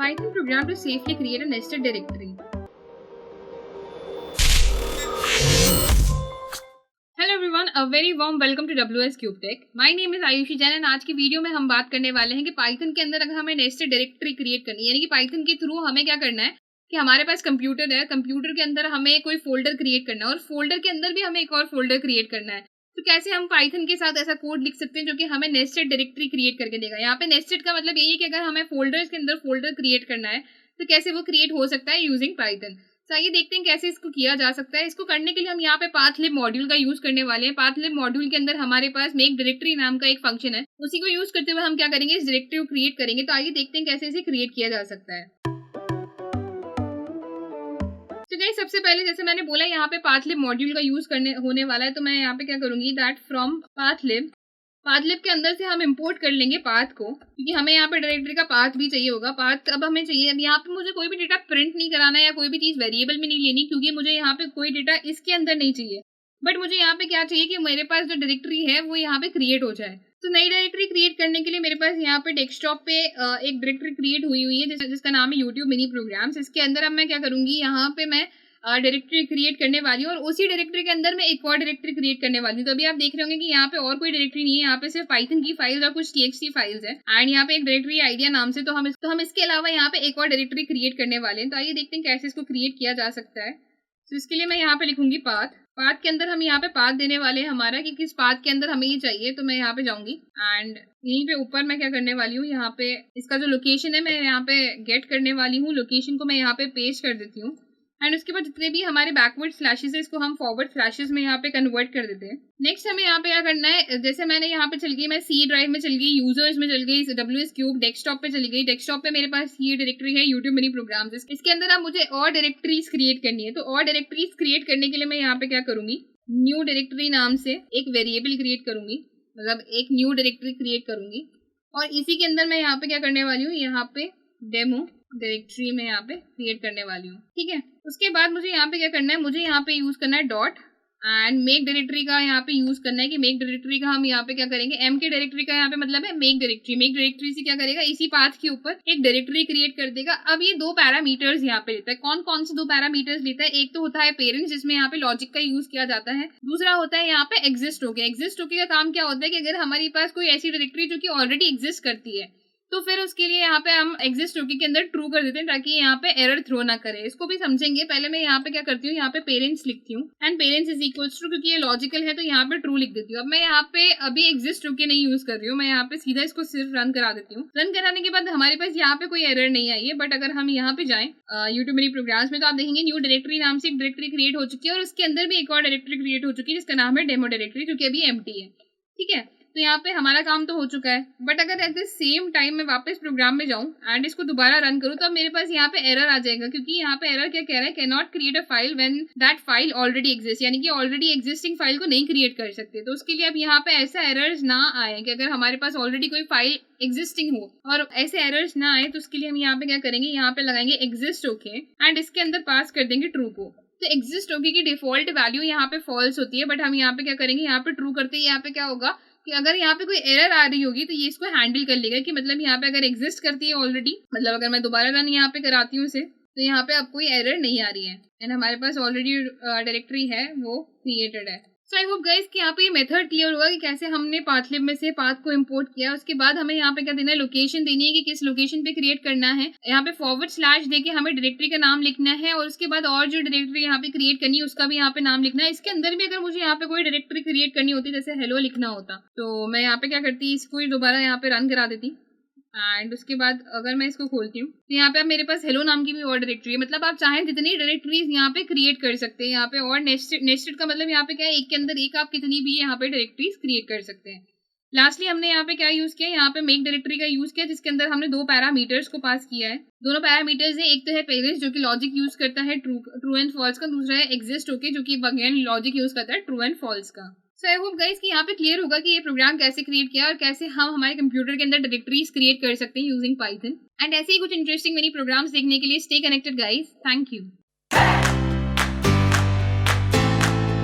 Python program to safely create a nested directory. Hello everyone, a very warm welcome to WS Cube Tech. My name is Ayushi Jain and आज की video में हम बात करने वाले हैं कि पाइथन के अंदर अगर हमें नेस्टेड डायरेक्टरी क्रिएट करनी है, यानी कि पाइथन के थ्रू हमें क्या करना है कि हमारे पास कंप्यूटर है, कंप्यूटर के अंदर हमें कोई फोल्डर क्रिएट करना है और फोल्डर के अंदर भी हमें एक और फोल्डर क्रिएट करना है। तो कैसे हम पाइथन के साथ ऐसा कोड लिख सकते हैं जो कि हमें नेस्टेड डायरेक्टरी क्रिएट करके देगा। यहाँ पे नेस्टेड का मतलब यही है कि अगर हमें फोल्डर्स के अंदर फोल्डर क्रिएट करना है तो कैसे वो क्रिएट हो सकता है यूजिंग पाइथन। तो आइए देखते हैं कैसे इसको किया जा सकता है। इसको करने के लिए हम यहाँ पे पाथलिब मॉड्यूल का यूज करने वाले हैं। पाथलिब मॉड्यूल के अंदर हमारे पास मेक डायरेक्टरी नाम का एक फंक्शन है, उसी को यूज करते हुए हम क्या करेंगे, इस डायरेक्टरी को क्रिएट करेंगे। तो आइए देखते हैं कैसे इसे क्रिएट किया जा सकता है। तो गाइस सबसे पहले जैसे मैंने बोला यहाँ पे पाथलिब मॉड्यूल का यूज करने होने वाला है, तो मैं यहाँ पे क्या करूंगी दैट फ्रॉम पाथलिब के अंदर से हम इंपोर्ट कर लेंगे पाथ को, क्योंकि हमें यहाँ पे डायरेक्टरी का पाथ भी चाहिए होगा। पाथ अब हमें चाहिए, अब यहाँ पे मुझे कोई भी डेटा प्रिंट नहीं कराना है या कोई भी चीज वेरिएबल में नहीं लेनी, क्योंकि मुझे यहाँ पे कोई डेटा इसके अंदर नहीं चाहिए। बट मुझे यहाँ पे क्या चाहिए कि मेरे पास जो डायरेक्टरी है वो यहाँ पे क्रिएट हो जाए। तो नई डायरेक्टरी क्रिएट करने के लिए मेरे पास यहाँ पे डेस्कटॉप पे एक डायरेक्टरी क्रिएट हुई है जिसका नाम है यूट्यूब मिनी प्रोग्राम्स। इसके अंदर अब मैं क्या करूंगी, यहाँ पे मैं डायरेक्टरी क्रिएट करने वाली हूँ और उसी डायरेक्टरी के अंदर मैं एक और डायरेक्टरी क्रिएट करने वाली हूँ। तो अभी आप देख रहे होंगे कि यहाँ पे और कोई डायरेक्टरी नहीं है, यहाँ पे सिर्फ पाइथन की फाइल्स और कुछ txt फाइल्स है एंड यहाँ पे एक डायरेक्टरी आइडिया नाम से। तो हम इसके अलावा यहाँ पे एक और डायरेक्टरी क्रिएट करने वाले हैं। तो आइए देखते हैं कैसे इसको क्रिएट किया जा सकता है। तो इसके लिए मैं यहाँ पे लिखूंगी पाथ के अंदर हम यहाँ पे पाथ देने वाले हैं हमारा कि किस पाथ के अंदर हमें ये चाहिए। तो मैं यहाँ पे जाऊंगी एंड यहीं पे ऊपर मैं क्या करने वाली हूँ, यहाँ पे इसका जो लोकेशन है मैं यहाँ पे गेट करने वाली हूँ। लोकेशन को मैं यहाँ पे पेस्ट कर देती हूँ एंड उसके बाद जितने भी हमारे बैकवर्ड स्लैशेस है इसको हम फॉरवर्ड स्लैशेस में यहाँ पे कन्वर्ट कर देते हैं। नेक्स्ट हमें यहाँ पे क्या करना है, जैसे मैंने यहाँ पे चल गई, मैं सी ड्राइव में चल गई, यूजर्स में चल गई, WS क्यूब डेस्कटॉप पे चली गई। डेस्कटॉप पे मेरे पास ये डायरेक्टरी है यूट्यूब मिनी प्रोग्राम्स। इसके अंदर अब मुझे और डायरेक्टरीज क्रिएट करनी है। तो और डायरेक्टरीज क्रिएट करने के लिए मैं यहाँ पे क्या करूंगी, न्यू डायरेक्टरी नाम से एक वेरिएबल क्रिएट करूंगी, मतलब एक न्यू डायरेक्टरी क्रिएट करूंगी और इसी के अंदर मैं यहाँ पे क्या करने वाली हूँ, यहाँ पे डेमो डायरेक्टरी में यहाँ पे क्रिएट करने वाली हूँ। ठीक है, उसके बाद मुझे यहाँ पे क्या करना है, मुझे यहाँ पे यूज करना है डॉट एंड मेक डायरेक्टरी का यहाँ पे यूज करना है कि मेक डायरेक्टरी का हम यहाँ पे क्या करेंगे, एम के डायरेक्टरी का यहाँ पे मतलब है मेक डायरेक्टरी। मेक डायरेक्टरी से क्या करेगा, इसी पाथ के ऊपर एक डायरेक्टरी क्रिएट कर देगा। अब ये दो पैरामीटर्स यहाँ पे लेता है। कौन कौन से दो पैरामीटर्स लेता है, एक तो होता है पेरेंट्स जिसमें यहाँ पे लॉजिक का यूज किया जाता है, दूसरा होता है यहाँ पे एग्जिस्ट होके। एग्जिस्ट होके का काम क्या होता है कि अगर हमारे पास कोई ऐसी डायरेक्टरी जो कि ऑलरेडी एग्जिस्ट करती है तो फिर उसके लिए यहाँ पे हम एग्जिस्ट होके के अंदर ट्रू कर देते हैं ताकि यहाँ पे एरर थ्रो ना करे। इसको भी समझेंगे। पहले मैं यहाँ पे क्या करती हूँ, यहाँ पे पेरेंट्स लिखती हूँ and parents is equals to, क्योंकि ये लॉजिकल है तो यहाँ पे ट्रू लिख देती हूँ। अब मैं यहाँ पे अभी एग्जिस्ट होके नहीं यूज कर रही हूँ, मैं यहाँ पे सीधा इसको सिर्फ रन करा देती हूँ। रन कराने के बाद हमारे पास यहाँ पे कोई एरर नहीं आई है। बट अगर हम यहाँ पे जाएं यूट्यूब मिनी प्रोग्राम्स में तो आप देखेंगे न्यू डायरेक्टरी नाम से एक डायरेक्टरी क्रिएट हो चुकी है और उसके अंदर भी एक और डायरेक्टरी क्रिएट हो चुकी है जिसका नाम है डेमो डायरेक्टरी, जो कि अभी एम्प्टी है। ठीक है, तो यहाँ पे हमारा काम तो हो चुका है। बट अगर एट द सेम टाइम मैं वापस प्रोग्राम में जाऊँ एंड इसको दोबारा रन करूँ तो अब मेरे पास यहाँ पे एरर आ जाएगा, क्योंकि यहाँ पे एरर क्या कह रहा है, can not create a file when that file already exist, यानी कि ऑलरेडी एग्जिस्टिंग फाइल को नहीं क्रिएट कर सकते। तो उसके लिए अब यहाँ पे ऐसा एरर्स ना आए कि अगर हमारे पास ऑलरेडी कोई फाइल एग्जिस्टिंग हो और ऐसे एरर्स ना आए, तो उसके लिए हम यहाँ पे क्या करेंगे, यहाँ पे लगाएंगे एग्जिस्ट ओके एंड इसके अंदर पास कर देंगे ट्रू को। तो एग्जिस्ट ओके की डिफॉल्ट वैल्यू यहाँ पे फॉल्स होती है, बट हम यहाँ पे क्या करेंगे, यहाँ पे ट्रू करते ही यहाँ पे क्या होगा कि अगर यहाँ पे कोई एरर आ रही होगी तो ये इसको हैंडल कर लेगा कि मतलब यहाँ पे अगर एग्जिस्ट करती है ऑलरेडी, मतलब अगर मैं दोबारा रन यहाँ पे कराती हूँ इसे तो यहाँ पे अब कोई एरर नहीं आ रही है एंड हमारे पास ऑलरेडी डायरेक्टरी है वो क्रिएटेड है। सो आई होप गाइस कि यहाँ पे ये मेथड क्लियर होगा कि कैसे हमने पाथलिब में से पाथ को इंपोर्ट किया। उसके बाद हमें यहाँ पे क्या देना है, लोकेशन देनी है कि किस लोकेशन पे क्रिएट करना है। यहाँ पे फॉरवर्ड स्लैश देके हमें डायरेक्टरी का नाम लिखना है और उसके बाद और जो डायरेक्टरी यहाँ पे क्रिएट करनी है उसका भी यहाँ पे नाम लिखना है। इसके अंदर भी अगर मुझे यहाँ पे कोई डायरेक्टरी क्रिएट करनी होती जैसे हेलो लिखना होता तो मैं यहाँ पे क्या करती, इसको ही दोबारा यहाँ पे रन करा देती एंड उसके बाद अगर मैं इसको खोलती हूँ तो यहाँ पे अब मेरे पास हेलो नाम की भी और डायरेक्टरी है। मतलब आप चाहें जितनी डायरेक्टरीज यहाँ पे क्रिएट कर सकते हैं। यहाँ पे और नेस्टेड का मतलब यहाँ पे क्या है, एक के अंदर एक आप कितनी भी यहाँ पे डायरेक्टरीज क्रिएट कर सकते हैं। लास्टली हमने यहाँ पे क्या यूज किया, यहाँ पे मेक डायरेक्टरी का यूज किया जिसके अंदर हमने दो पैरामीटर्स को पास किया है। दोनों पैरामीटर्स है, एक तो है पेरेंट्स जो कि लॉजिक यूज करता है ट्रू एंड फॉल्स का, दूसरा है एग्जिस्ट ओके जो कि अगेन लॉजिक यूज करता है ट्रू एंड फॉल्स का। सो आई होप गाइस कि यहाँ पे क्लियर होगा कि ये प्रोग्राम कैसे क्रिएट किया और कैसे हम हमारे कंप्यूटर के अंदर डायरेक्टरीज क्रिएट कर सकते हैं यूजिंग पाइथन। एंड ऐसे ही कुछ इंटरेस्टिंग मिनी प्रोग्राम्स देखने के लिए stay connected guys. Thank you.